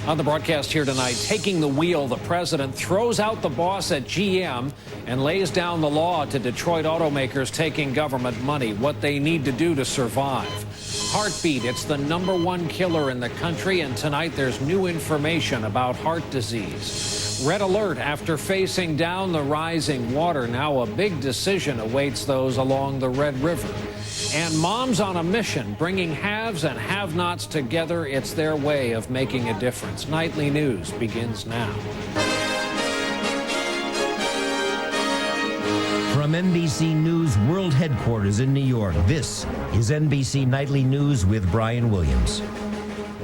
On the broadcast here tonight, taking the wheel, the president throws out the boss at GM and lays down the law to Detroit automakers taking government money, what they need to do to survive. Heartbeat, it's the #1 killer in the country, and tonight there's new information about heart disease. Red alert after facing down the rising water. Now a big decision awaits those along the Red River. And moms on a mission, bringing haves and have-nots together. It's their way of making a difference. Nightly News begins now. From NBC News World Headquarters in New York, this is NBC Nightly News with Brian Williams.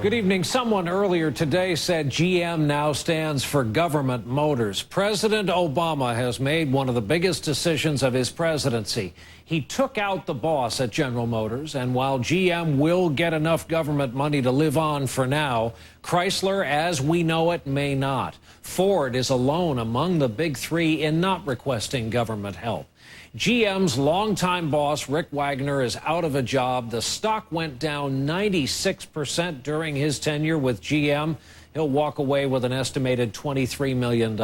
Good evening. Someone earlier today said GM now stands for Government Motors. President Obama has made one of the biggest decisions of his presidency. He took out the boss at General Motors, and while GM will get enough government money to live on for now, Chrysler, as we know it, may not. Ford is alone among the big three in not requesting government help. GM's longtime boss, Rick Wagner, is out of a job. The stock went down 96% during his tenure with GM. He'll walk away with an estimated $23 million.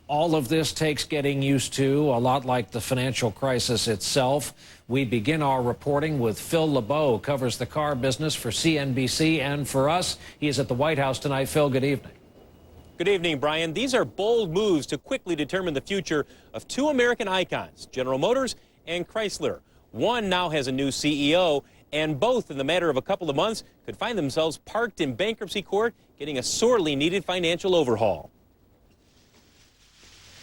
All of this takes getting used to, a lot like the financial crisis itself. We begin our reporting with Phil LeBeau, who covers the car business for CNBC and for us. He is at the White House tonight. Phil, good evening. Good evening, Brian. These are bold moves to quickly determine the future of two American icons, General Motors and Chrysler. One now has a new CEO, and both, in the matter of a couple of months, could find themselves parked in bankruptcy court, getting a sorely needed financial overhaul.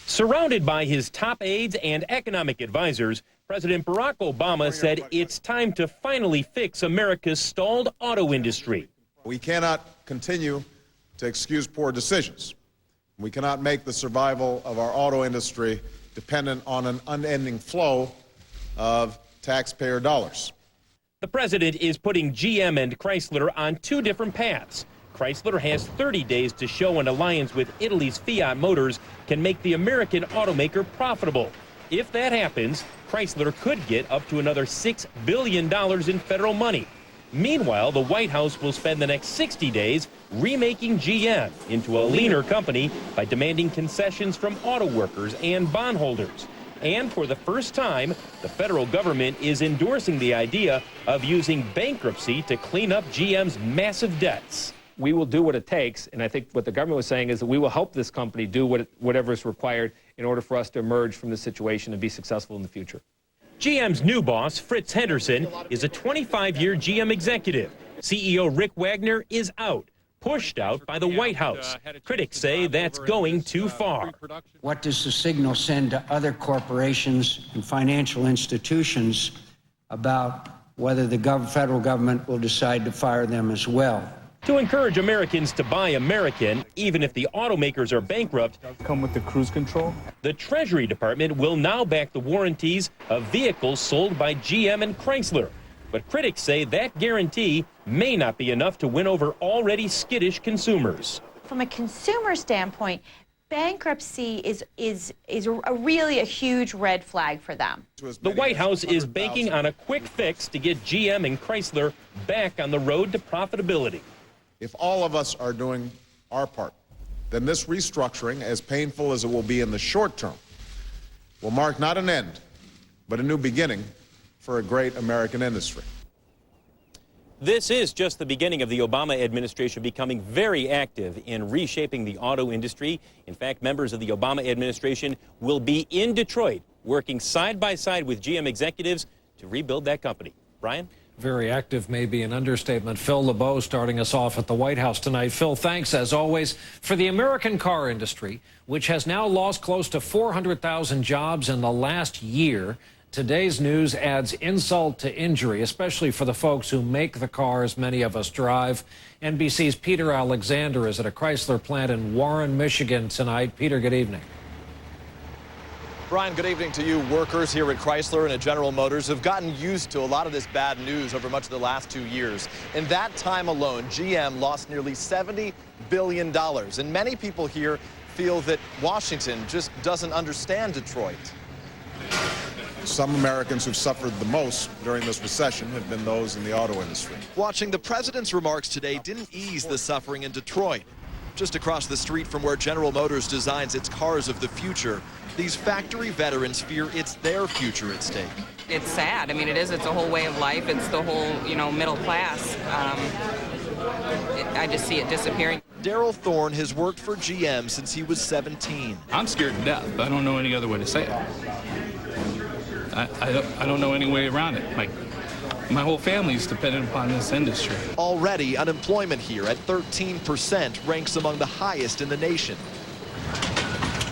Surrounded by his top aides and economic advisors, President Barack Obama said it's time to finally fix America's stalled auto industry. We cannot continue to excuse poor decisions. We cannot make the survival of our auto industry dependent on an unending flow of taxpayer dollars. The president is putting GM and Chrysler on two different paths. Chrysler has 30 days to show an alliance with Italy's Fiat Motors can make the American automaker profitable. If that happens, Chrysler could get up to another $6 billion in federal money. Meanwhile, the White House will spend the next 60 days remaking GM into a leaner company by demanding concessions from auto workers and bondholders. And for the first time, the federal government is endorsing the idea of using bankruptcy to clean up GM's massive debts. We will do what it takes, and I think what the government was saying is that we will help this company do whatever is required in order for us to emerge from this situation and be successful in the future. GM's new boss, Fritz Henderson, is a 25-year GM executive. CEO Rick Wagner is out, pushed out by the White House. Critics say that's going too far. What does the signal send to other corporations and financial institutions about whether the federal government will decide to fire them as well? To encourage Americans to buy American, even if the automakers are bankrupt, come with the cruise control. The Treasury Department will now back the warranties of vehicles sold by GM and Chrysler. But critics say that guarantee may not be enough to win over already skittish consumers. From a consumer standpoint, bankruptcy is really a huge red flag for them. The White House is banking on a quick fix to get GM and Chrysler back on the road to profitability. If all of us are doing our part, then this restructuring, as painful as it will be in the short term, will mark not an end, but a new beginning for a great American industry. This is just the beginning of the Obama administration becoming very active in reshaping the auto industry. In fact, members of the Obama administration will be in Detroit working side by side with GM executives to rebuild that company. Brian? Very active may be an understatement. Phil LeBeau starting us off at the White House tonight. Phil, thanks as always. For the American car industry, which has now lost close to 400,000 jobs in the last year, today's news adds insult to injury, especially for the folks who make the cars many of us drive. NBC's Peter Alexander is at a Chrysler plant in Warren, Michigan tonight. Peter, good evening. Brian, good evening to you. Workers here at Chrysler and at General Motors have gotten used to a lot of this bad news over much of the last 2 years. In that time alone, GM lost nearly $70 billion. And many people here feel that Washington just doesn't understand Detroit. Some Americans who've suffered the most during this recession have been those in the auto industry. Watching the president's remarks today didn't ease the suffering in Detroit. Just across the street from where General Motors designs its cars of the future, these factory veterans fear it's their future at stake. It's sad. I mean, it is. It's a whole way of life. It's the whole, middle class. I just see it disappearing. Daryl Thorne has worked for GM since he was 17. I'm scared to death. I don't know any other way to say it. I don't know any way around it. Like, my whole family is dependent upon this industry. Already, unemployment here at 13% ranks among the highest in the nation.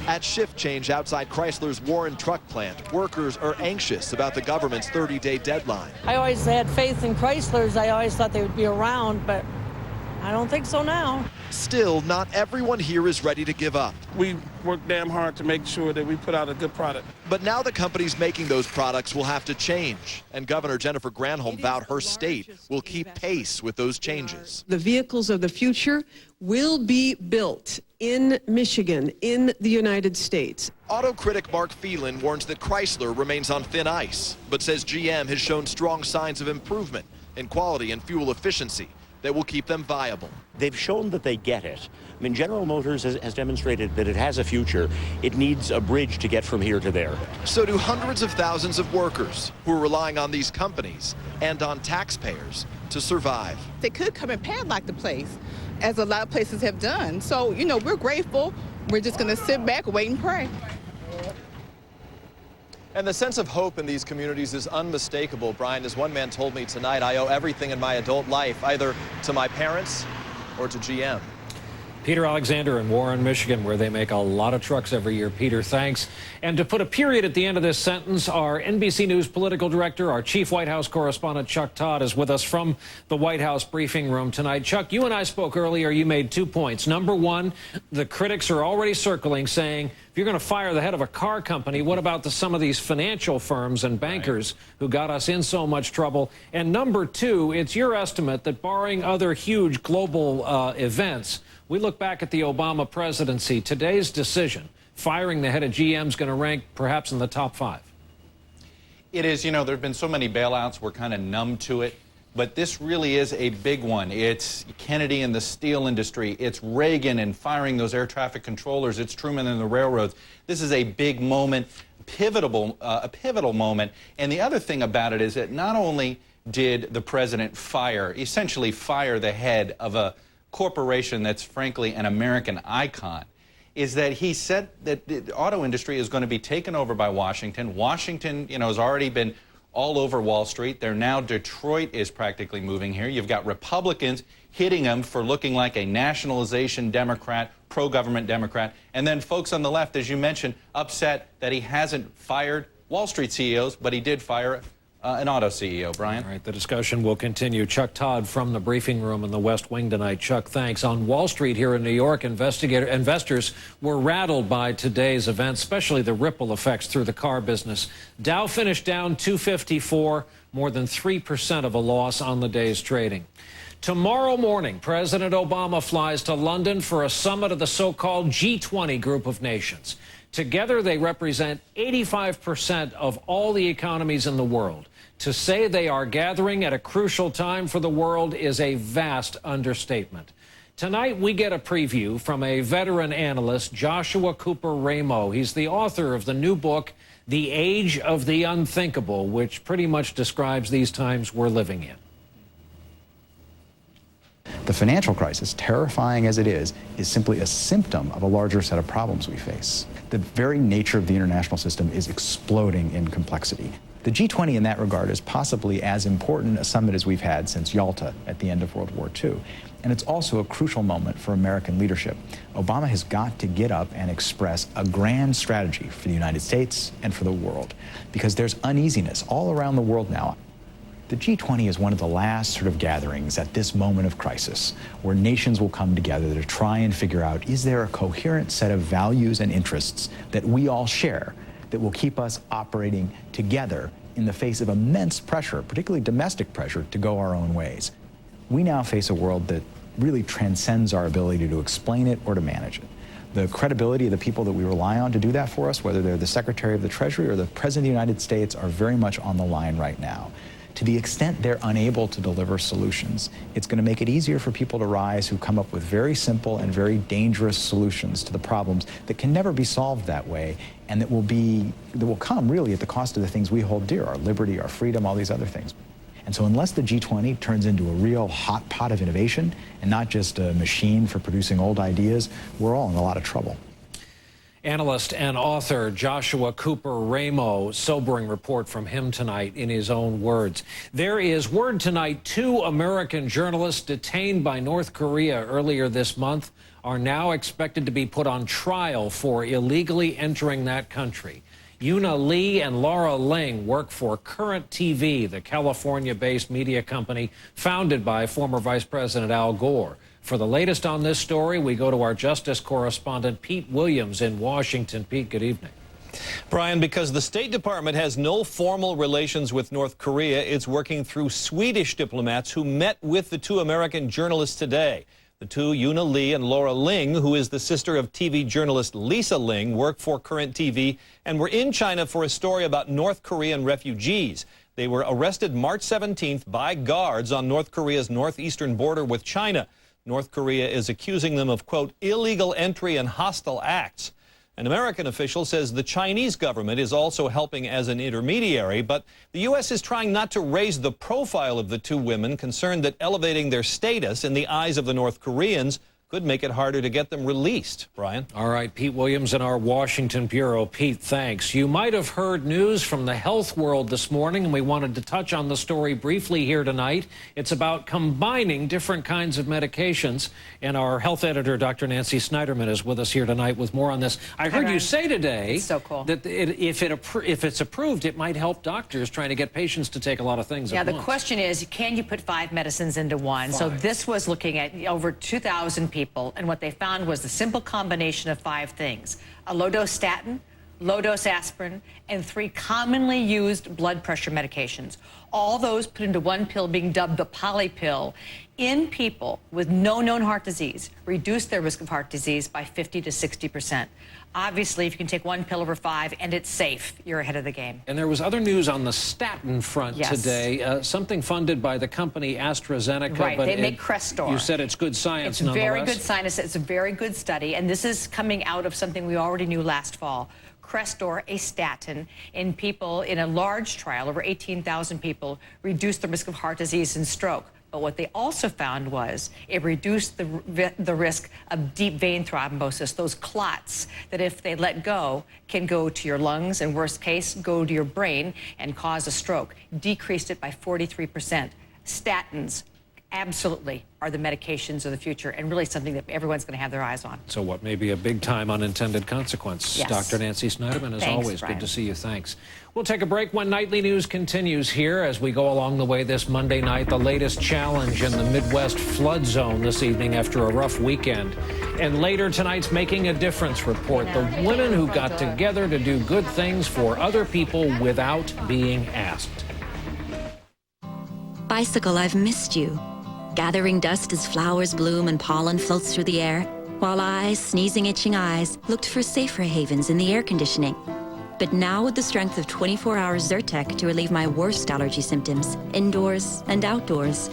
At shift change outside Chrysler's Warren truck plant, workers are anxious about the government's 30-day deadline. I always had faith in Chryslers. I always thought they would be around, but I don't think so now. Still, not everyone here is ready to give up. We work damn hard to make sure that we put out a good product. But now the companies making those products will have to change. And Governor Jennifer Granholm vowed her state will keep pace with those changes. The vehicles of the future will be built in Michigan, in the United States. Auto critic Mark Phelan warns that Chrysler remains on thin ice, but says GM has shown strong signs of improvement in quality and fuel efficiency that will keep them viable. They've shown that they get it. I mean, General Motors has demonstrated that it has a future. It needs a bridge to get from here to there. So do hundreds of thousands of workers who are relying on these companies and on taxpayers to survive. They could come and padlock the place, as a lot of places have done. So, we're grateful. We're just going to sit back, wait, and pray. And the sense of hope in these communities is unmistakable, Brian. As one man told me tonight, I owe everything in my adult life either to my parents or to GM. Peter Alexander in Warren, Michigan, where they make a lot of trucks every year. Peter, thanks. And to put a period at the end of this sentence, our NBC News political director, our chief White House correspondent, Chuck Todd, is with us from the White House briefing room tonight. Chuck, you and I spoke earlier. You made 2 points. Number one, the critics are already circling, saying, if you're going to fire the head of a car company, what about some of these financial firms and bankers who got us in so much trouble? And number two, it's your estimate that barring other huge global events, we look back at the Obama presidency, today's decision, firing the head of GM is going to rank perhaps in the top 5. It is. There have been so many bailouts, we're kind of numb to it. But this really is a big one. It's Kennedy and the steel industry. It's Reagan and firing those air traffic controllers. It's Truman and the railroads. This is a big moment, a pivotal moment. And the other thing about it is that not only did the president essentially fire the head of a corporation that's frankly an American icon, is that he said that the auto industry is going to be taken over by Washington. Washington, has already been all over Wall Street. Now Detroit is practically moving here. You've got Republicans hitting him for looking like a nationalization Democrat, pro-government Democrat, and then folks on the left, as you mentioned, upset that he hasn't fired Wall Street CEOs, but he did fire an auto CEO. Brian? All right, the discussion will continue. Chuck Todd from the briefing room in the West Wing tonight. Chuck, thanks. On Wall Street here in New York, investors were rattled by today's event, especially the ripple effects through the car business. Dow finished down 254, more than 3% of a loss on the day's trading. Tomorrow morning, President Obama flies to London for a summit of the so-called G20 group of nations. Together, they represent 85% of all the economies in the world. To say they are gathering at a crucial time for the world is a vast understatement. Tonight, we get a preview from a veteran analyst, Joshua Cooper Ramo. He's the author of the new book, The Age of the Unthinkable, which pretty much describes these times we're living in. The financial crisis, terrifying as it is simply a symptom of a larger set of problems we face. The very nature of the international system is exploding in complexity. The G20 in that regard is possibly as important a summit as we've had since Yalta at the end of World War II. And it's also a crucial moment for American leadership. Obama has got to get up and express a grand strategy for the United States and for the world, because there's uneasiness all around the world now. The G20 is one of the last sort of gatherings at this moment of crisis where nations will come together to try and figure out, is there a coherent set of values and interests that we all share that will keep us operating together in the face of immense pressure, particularly domestic pressure, to go our own ways. We now face a world that really transcends our ability to explain it or to manage it. The credibility of the people that we rely on to do that for us, whether they're the Secretary of the Treasury or the President of the United States, are very much on the line right now. To the extent they're unable to deliver solutions, it's going to make it easier for people to rise who come up with very simple and very dangerous solutions to the problems that can never be solved that way, and that will come really at the cost of the things we hold dear, our liberty, our freedom, all these other things. And so unless the G20 turns into a real hot pot of innovation and not just a machine for producing old ideas, we're all in a lot of trouble. Analyst and author Joshua Cooper Ramo, sobering report from him tonight in his own words. There is word tonight 2 American journalists detained by North Korea earlier this month are now expected to be put on trial for illegally entering that country. Yuna Lee and Laura Ling work for Current TV, the California-based media company founded by former Vice President Al Gore. For the latest on this story, we go to our justice correspondent, Pete Williams in Washington. Pete, good evening. Brian, because the State Department has no formal relations with North Korea, it's working through Swedish diplomats who met with the 2 American journalists today. The 2, Yuna Lee and Laura Ling, who is the sister of TV journalist Lisa Ling, work for Current TV and were in China for a story about North Korean refugees. They were arrested March 17th by guards on North Korea's northeastern border with China. North Korea is accusing them of, quote, illegal entry and hostile acts. An American official says the Chinese government is also helping as an intermediary, but the U.S. is trying not to raise the profile of the 2 women, concerned that elevating their status in the eyes of the North Koreans could make it harder to get them released. Brian? All right, Pete Williams in our Washington bureau. Pete, thanks. You might have heard news from the health world this morning, and we wanted to touch on the story briefly here tonight. It's about combining different kinds of medications, and our health editor, Dr. Nancy Snyderman, is with us here tonight with more on this. I heard you say today that if it's approved, it might help doctors trying to get patients to take a lot of things at once. Yeah, the question is, can you put 5 medicines into one? So this was looking at over 2,000 people, and what they found was the simple combination of 5 things: a low-dose statin, low-dose aspirin, and 3 commonly used blood pressure medications. All those put into one pill, being dubbed the poly pill, in people with no known heart disease, reduce their risk of heart disease by 50 to 60%. Obviously, if you can take 1 pill over 5 and it's safe, you're ahead of the game. And there was other news on the statin front today, something funded by the company AstraZeneca. Right, but they make Crestor. You said it's good science nonetheless. It's very good science. It's a very good study, and this is coming out of something we already knew last fall. Crestor, a statin, in people in a large trial, over 18,000 people, reduced the risk of heart disease and stroke. But what they also found was it reduced the risk of deep vein thrombosis, those clots that if they let go can go to your lungs and worst case go to your brain and cause a stroke. Decreased it by 43%. Statins absolutely are the medications of the future, and really something that everyone's going to have their eyes on. So what may be a big-time unintended consequence. Yes. Dr. Nancy Snyderman, as always, Brian. good to see you. Thanks. We'll take a break when Nightly News continues here as we go along the way this Monday night. The latest challenge in the Midwest flood zone this evening after a rough weekend. And later tonight's Making a Difference report, the women who got together to do good things for other people without being asked. Bicycle, I've missed you. Gathering dust as flowers bloom and pollen floats through the air, while I, sneezing, itching eyes, looked for safer havens in the air conditioning. But now with the strength of 24-hour Zyrtec to relieve my worst allergy symptoms, indoors and outdoors,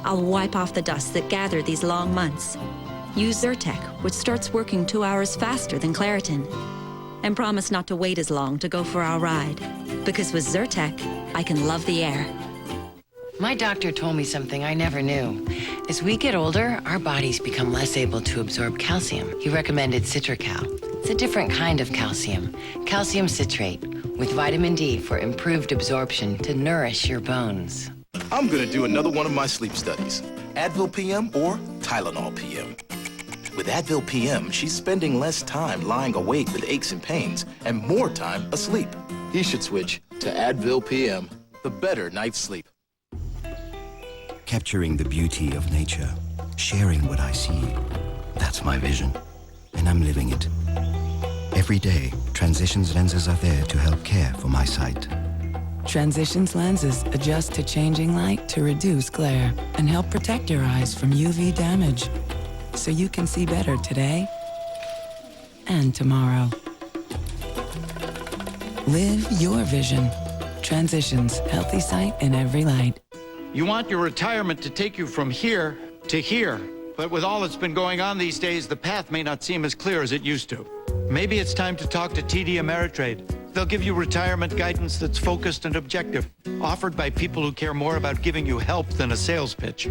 I'll wipe off the dust that gathered these long months. Use Zyrtec, which starts working 2 hours faster than Claritin. And promise not to wait as long to go for our ride. Because with Zyrtec, I can love the air. My doctor told me something I never knew. As we get older, our bodies become less able to absorb calcium. He recommended Citracal. It's a different kind of calcium, calcium citrate, with vitamin D for improved absorption to nourish your bones. I'm gonna do another one of my sleep studies. Advil PM or Tylenol PM. With Advil PM, she's spending less time lying awake with aches and pains and more time asleep. He should switch to Advil PM, the better night's sleep. Capturing the beauty of nature, sharing what I see. That's my vision, and I'm living it. Every day, Transitions lenses are there to help care for my sight. Transitions lenses adjust to changing light to reduce glare and help protect your eyes from UV damage, so you can see better today and tomorrow. Live your vision. Transitions, healthy sight in every light. You want your retirement to take you from here to here. But with all that's been going on these days, the path may not seem as clear as it used to. Maybe it's time to talk to TD Ameritrade. They'll give you retirement guidance that's focused and objective, offered by people who care more about giving you help than a sales pitch.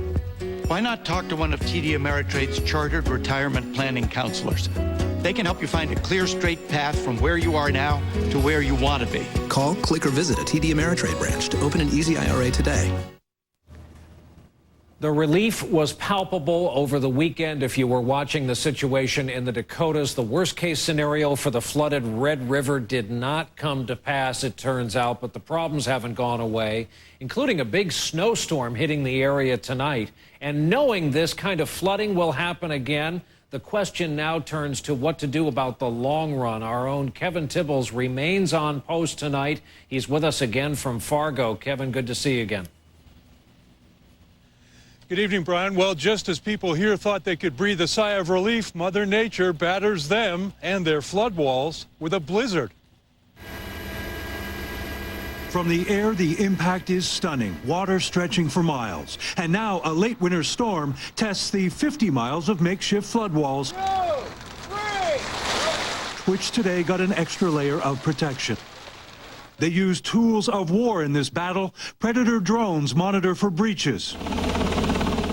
Why not talk to one of TD Ameritrade's chartered retirement planning counselors? They can help you find a clear, straight path from where you are now to where you want to be. Call, click, or visit a TD Ameritrade branch to open an easy IRA today. The relief was palpable over the weekend if you were watching the situation in the Dakotas. The worst-case scenario for the flooded Red River did not come to pass, it turns out, but the problems haven't gone away, including a big snowstorm hitting the area tonight. And knowing this kind of flooding will happen again, the question now turns to what to do about the long run. Our own Kevin Tibbles remains on post tonight. He's with us again from Fargo. Kevin, good to see you again. Good evening, Brian. Well, just as people here thought they could breathe a sigh of relief, Mother Nature batters them and their flood walls with a blizzard. From the air, the impact is stunning, water stretching for miles. And now a late winter storm tests the 50 miles of makeshift flood walls, which today got an extra layer of protection. They use tools of war in this battle. Predator drones monitor for breaches.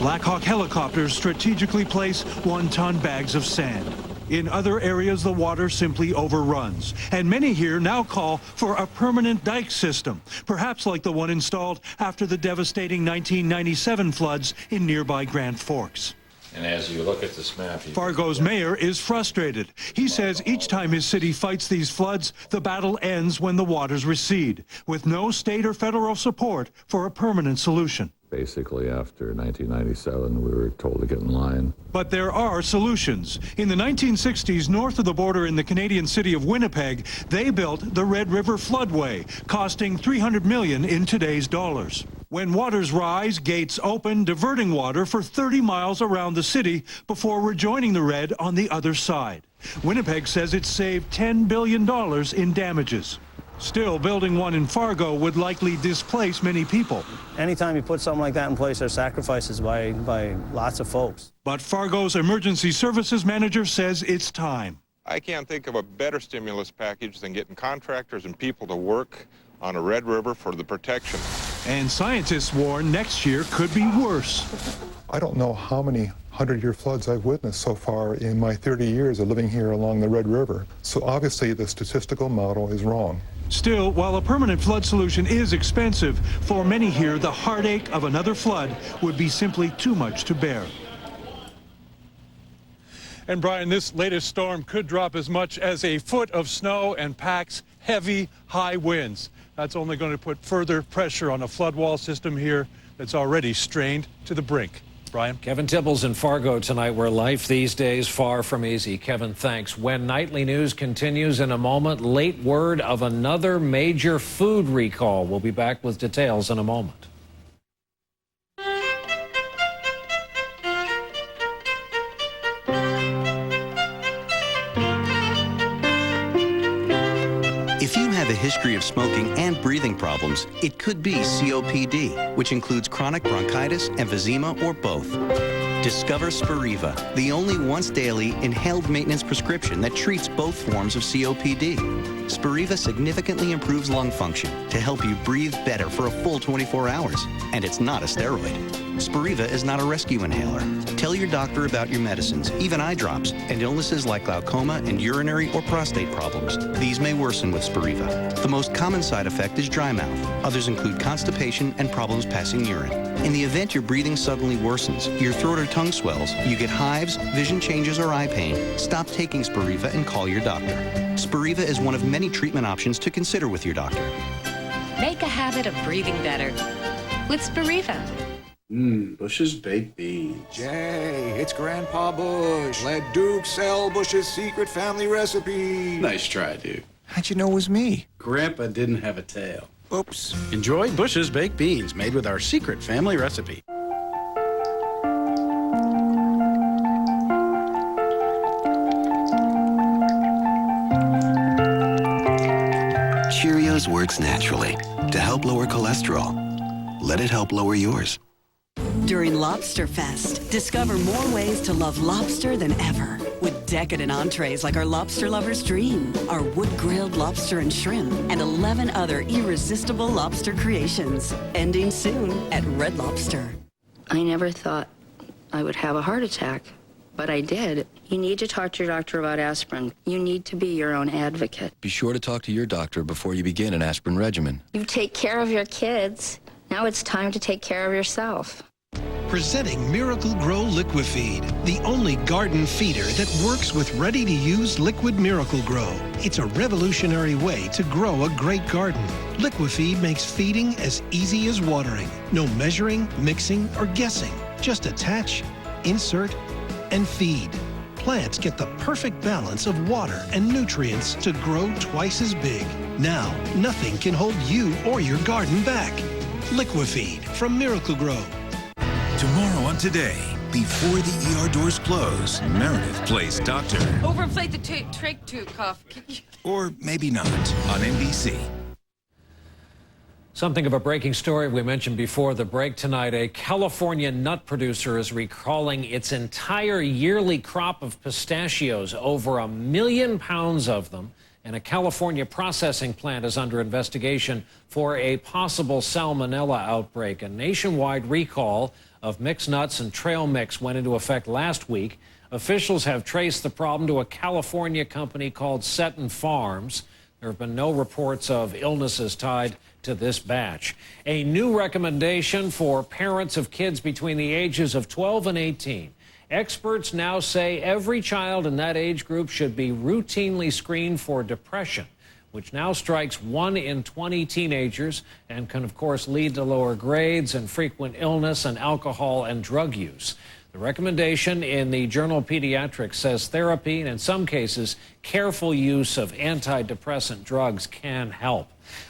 Black Hawk helicopters strategically place one-ton bags of sand. In other areas, the water simply overruns. And many here now call for a permanent dike system, perhaps like the one installed after the devastating 1997 floods in nearby Grand Forks. And as you look at this map... Fargo's mayor is frustrated. He says each time his city fights these floods, the battle ends when the waters recede, with no state or federal support for a permanent solution. Basically, after 1997, we were told to get in line. But there are solutions. In the 1960s, north of the border in the Canadian city of Winnipeg, they built the Red River Floodway, costing $300 million in today's dollars. When waters rise, gates open, diverting water for 30 miles around the city before rejoining the Red on the other side. Winnipeg says it saved $10 billion in damages. Still, building one in Fargo would likely displace many people. Anytime you put something like that in place, there's sacrifices by lots of folks. But Fargo's emergency services manager says it's time. I can't think of a better stimulus package than getting contractors and people to work on a Red River for the protection. And scientists warn next year could be worse. I don't know how many 100-year floods I've witnessed so far in my 30 years of living here along the Red River. So obviously the statistical model is wrong. Still, while a permanent flood solution is expensive, for many here, the heartache of another flood would be simply too much to bear. And Brian, this latest storm could drop as much as a foot of snow and packs heavy, high winds. That's only going to put further pressure on a flood wall system here that's already strained to the brink. Brian? Kevin Tibbles in Fargo tonight, where life these days far from easy. Kevin, thanks. When Nightly News continues in a moment, late word of another major food recall. We'll be back with details in a moment. If you have a history of smoking and breathing problems, it could be COPD, which includes chronic bronchitis, emphysema, or both. Discover Spiriva, the only once-daily inhaled maintenance prescription that treats both forms of COPD. Spiriva significantly improves lung function to help you breathe better for a full 24 hours. And it's not a steroid. Spiriva is not a rescue inhaler. Tell your doctor about your medicines, even eye drops, and illnesses like glaucoma and urinary or prostate problems. These may worsen with Spiriva. The most common side effect is dry mouth. Others include constipation and problems passing urine. In the event your breathing suddenly worsens, your throat or tongue swells, you get hives, vision changes, or eye pain, stop taking Spiriva and call your doctor. Spiriva is one of many treatment options to consider with your doctor. Make a habit of breathing better with Spiriva. Bush's baked beans. Jay, it's Grandpa Bush. Let Duke sell Bush's secret family recipe. Nice try, Duke. How'd you know it was me? Grandpa didn't have a tail. Oops. Enjoy Bush's baked beans made with our secret family recipe. Cheerios Ours works naturally to help lower cholesterol. Let it help lower yours. During Lobster Fest, discover more ways to love lobster than ever. With decadent entrees like our Lobster Lover's Dream, our wood-grilled lobster and shrimp, and 11 other irresistible lobster creations. Ending soon at Red Lobster. I never thought I would have a heart attack, but I did. You need to talk to your doctor about aspirin. You need to be your own advocate. Be sure to talk to your doctor before you begin an aspirin regimen. You take care of your kids. Now it's time to take care of yourself. Presenting Miracle Grow Liquifeed, the only garden feeder that works with ready-to-use liquid Miracle Grow. It's a revolutionary way to grow a great garden. Liquifeed makes feeding as easy as watering. No measuring, mixing, or guessing. Just attach, insert, and feed. Plants get the perfect balance of water and nutrients to grow twice as big. Now, nothing can hold you or your garden back. Liquifeed from Miracle Grow. Tomorrow on Today, before the ER doors close, Meredith plays Doctor. Overinflate the trach tube cuff. Or maybe not, on NBC. Something of a breaking story we mentioned before the break tonight. A California nut producer is recalling its entire yearly crop of pistachios, over 1 million pounds of them. And a California processing plant is under investigation for a possible salmonella outbreak. A nationwide recall of mixed nuts and trail mix went into effect last week. Officials have traced the problem to a California company called Seton Farms. There have been no reports of illnesses tied to this batch. A new recommendation for parents of kids between the ages of 12 and 18. Experts now say every child in that age group should be routinely screened for depression, which now strikes 1 in 20 teenagers and can, of course, lead to lower grades and frequent illness and alcohol and drug use. The recommendation in the journal Pediatrics says therapy and, in some cases, careful use of antidepressant drugs can help.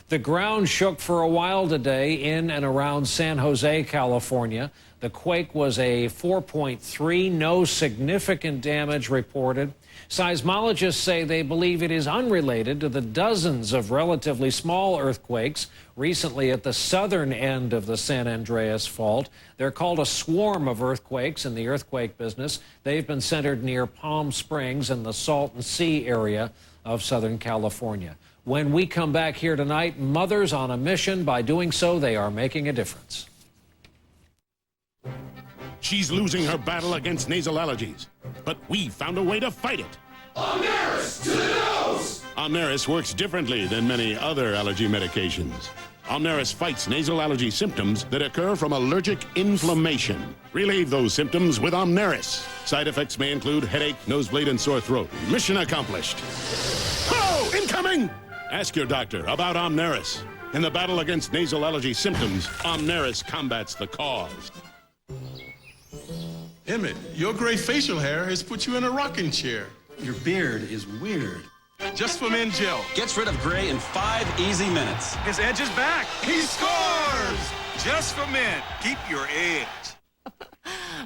The ground shook for a while today in and around San Jose, California. The quake was a 4.3, no significant damage reported. Seismologists say they believe it is unrelated to the dozens of relatively small earthquakes recently at the southern end of the San Andreas Fault. They're called a swarm of earthquakes in the earthquake business. They've been centered near Palm Springs and the Salton Sea area of Southern California. When we come back here tonight, mothers on a mission. By doing so, they are making a difference. She's losing her battle against nasal allergies, but we found a way to fight it. Omneris to the nose! Omneris works differently than many other allergy medications. Omneris fights nasal allergy symptoms that occur from allergic inflammation. Relieve those symptoms with Omneris. Side effects may include headache, nosebleed, and sore throat. Mission accomplished. Oh, incoming! Ask your doctor about Omneris. In the battle against nasal allergy symptoms, Omneris combats the cause. Emmett, your gray facial hair has put you in a rocking chair. Your beard is weird. Just for Men Gel. Gets rid of gray in 5 easy minutes. His edge is back. He scores! Just for men. Keep your edge.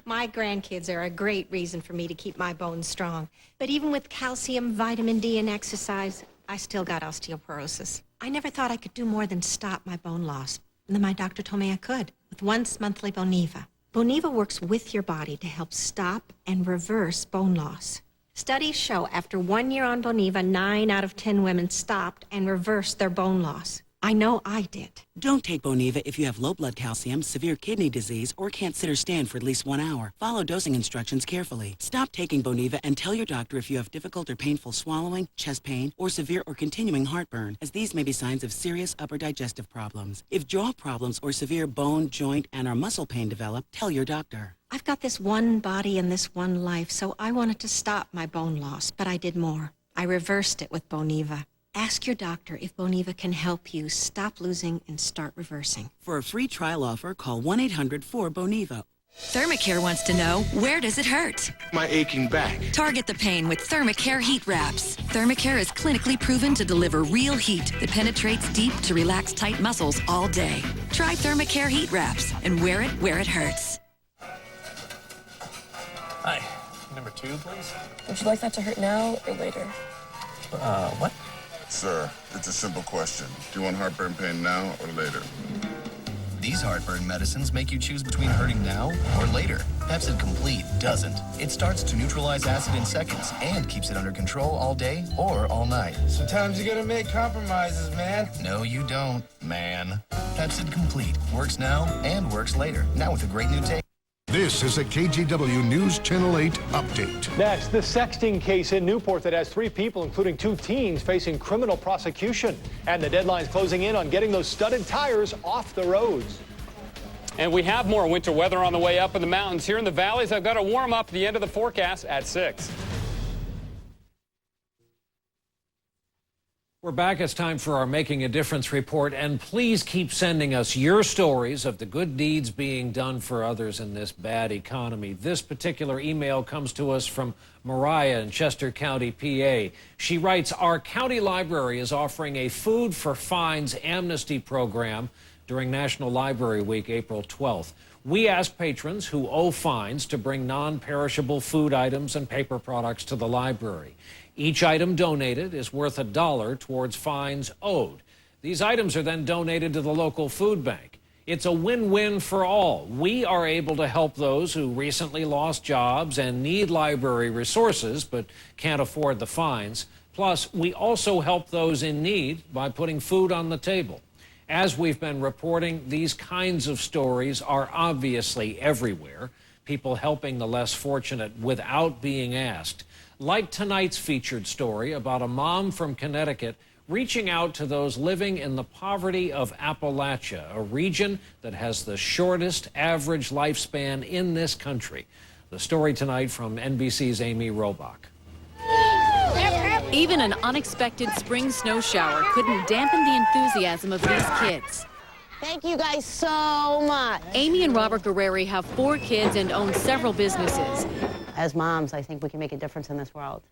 My grandkids are a great reason for me to keep my bones strong. But even with calcium, vitamin D, and exercise, I still got osteoporosis. I never thought I could do more than stop my bone loss. And then my doctor told me I could with once monthly Boniva. Boniva works with your body to help stop and reverse bone loss. Studies show after 1 year on Boniva, 9 out of 10 women stopped and reversed their bone loss. I know I did. Don't take Boniva if you have low blood calcium, severe kidney disease, or can't sit or stand for at least 1 hour. Follow dosing instructions carefully. Stop taking Boniva and tell your doctor if you have difficult or painful swallowing, chest pain, or severe or continuing heartburn, as these may be signs of serious upper digestive problems. If jaw problems or severe bone, joint, and/or muscle pain develop, tell your doctor. I've got this one body and this one life, so I wanted to stop my bone loss, but I did more. I reversed it with Boniva. Ask your doctor if Boniva can help you stop losing and start reversing. For a free trial offer, call 1-800-4-BONIVA. Thermacare wants to know, where does it hurt? My aching back. Target the pain with Thermacare Heat Wraps. Thermacare is clinically proven to deliver real heat that penetrates deep to relax tight muscles all day. Try Thermacare Heat Wraps and wear it where it hurts. Hi. Number 2, please. Would you like that to hurt now or later? What? Sir, it's a simple question. Do you want heartburn pain now or later? These heartburn medicines make you choose between hurting now or later. Pepcid Complete doesn't. It starts to neutralize acid in seconds and keeps it under control all day or all night. Sometimes you gotta make compromises, man. No, you don't, man. Pepcid Complete works now and works later. Now with a great new taste. This is a KGW News Channel 8 update. Next, the sexting case in Newport that has 3 people, including 2 teens, facing criminal prosecution. And the deadline's closing in on getting those studded tires off the roads. And we have more winter weather on the way up in the mountains. Here in the valleys, I've got to warm up the end of the forecast at 6. We're back. It's time for our Making a Difference report, and please keep sending us your stories of the good deeds being done for others in this bad economy. This particular email comes to us from Mariah in Chester County, PA. She writes, our county library is offering a Food for Fines amnesty program during National Library Week, April 12th. We ask patrons who owe fines to bring non-perishable food items and paper products to the library. Each item donated is worth $1 towards fines owed. These items are then donated to the local food bank. It's a win-win for all. We are able to help those who recently lost jobs and need library resources but can't afford the fines. Plus, we also help those in need by putting food on the table. As we've been reporting, these kinds of stories are obviously everywhere. People helping the less fortunate without being asked. Like tonight's featured story about a mom from Connecticut reaching out to those living in the poverty of Appalachia, a region that has the shortest average lifespan in this country. The story tonight from NBC's Amy Robach. Even an unexpected spring snow shower couldn't dampen the enthusiasm of these kids. Thank you guys so much. Amy and Robert Guerreri have 4 kids and own several businesses. As moms, I think we can make a difference in this world.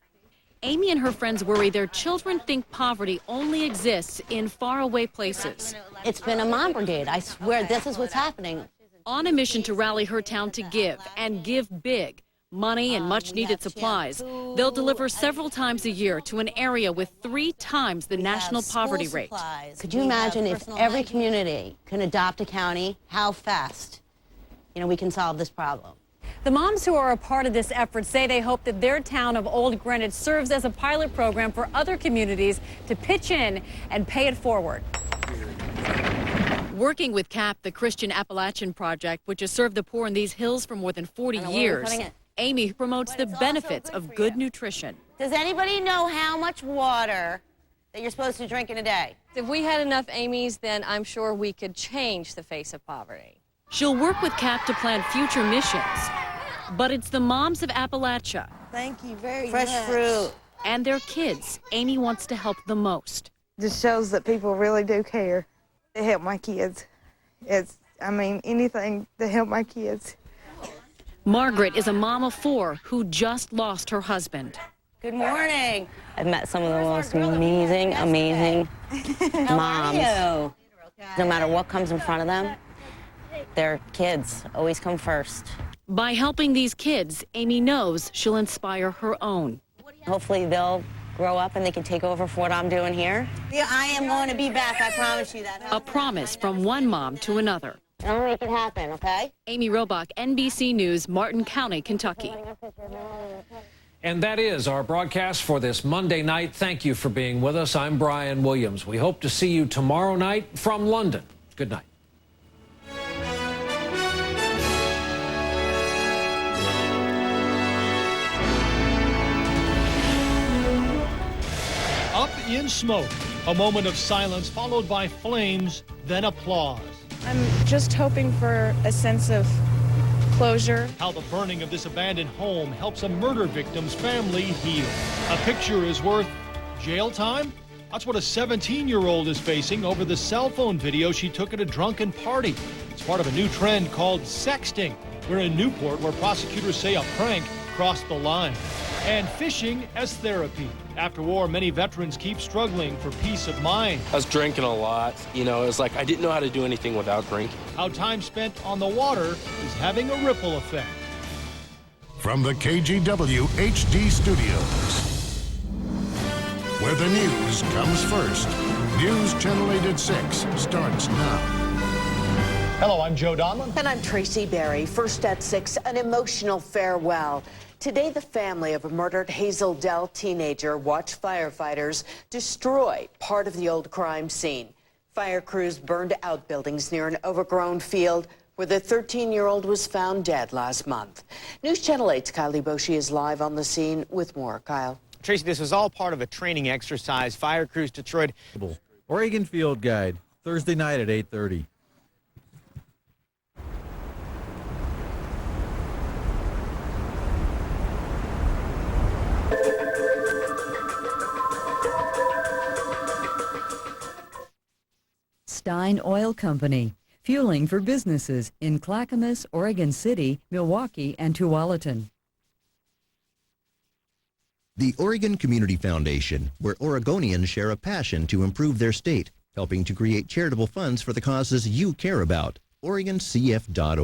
Amy and her friends worry their children think poverty only exists in faraway places. It's been a mom brigade. I swear this is what's happening. On a mission to rally her town to give, and give big. Money and much-needed supplies. They'll deliver several times a year to an area with 3 times the national poverty rate. Could you imagine if every community can adopt a county, how fast, we can solve this problem? The moms who are a part of this effort say they hope that their town of Old Greenwich serves as a pilot program for other communities to pitch in and pay it forward. Working with CAP, the Christian Appalachian Project, which has served the poor in these hills for more than 40 years, Amy promotes the benefits of good nutrition. Does anybody know how much water that you're supposed to drink in a day? If we had enough Amy's, then I'm sure we could change the face of poverty. She'll work with CAP to plan future missions. But it's the moms of Appalachia. Thank you very much. Fresh fruit. And their kids Amy wants to help the most. This shows that people really do care to help my kids. Anything to help my kids. Margaret is a mom of 4 who just lost her husband. Good morning. I've met some of the most amazing moms. No matter what comes in front of them, their kids always come first. By helping these kids, Amy knows she'll inspire her own. Hopefully they'll grow up and they can take over for what I'm doing here. Yeah, I am going to be back, I promise you that. A promise from one mom to another. I'm going to make it happen, okay? Amy Robach, NBC News, Martin County, Kentucky. And that is our broadcast for this Monday night. Thank you for being with us. I'm Brian Williams. We hope to see you tomorrow night from London. Good night. Up in smoke, a moment of silence followed by flames, then applause. I'm just hoping for a sense of closure. How the burning of this abandoned home helps a murder victim's family heal. A picture is worth jail time? That's what a 17-year-old is facing over the cell phone video she took at a drunken party. It's part of a new trend called sexting. We're in Newport, where prosecutors say a prank crossed the line. And fishing as therapy. After war, many veterans keep struggling for peace of mind. I was drinking a lot. It was like I didn't know how to do anything without drinking. How time spent on the water is having a ripple effect. From the KGW HD studios. where the news comes first. News Channel 8 at 6 starts now. Hello, I'm Joe Donlin. And I'm Tracy Berry. First at 6, an emotional farewell. Today, the family of a murdered Hazel Dell teenager watched firefighters destroy part of the old crime scene. Fire crews burned outbuildings near an overgrown field where the 13-year-old was found dead last month. News Channel 8's Kyle Boshi is live on the scene with more. Kyle. Tracy, this was all part of a training exercise. Fire crews destroyed. Oregon Field Guide, Thursday night at 8:30. Stein Oil Company, fueling for businesses in Clackamas, Oregon City, Milwaukee, and Tualatin. The Oregon Community Foundation, where Oregonians share a passion to improve their state, helping to create charitable funds for the causes you care about. OregonCF.org.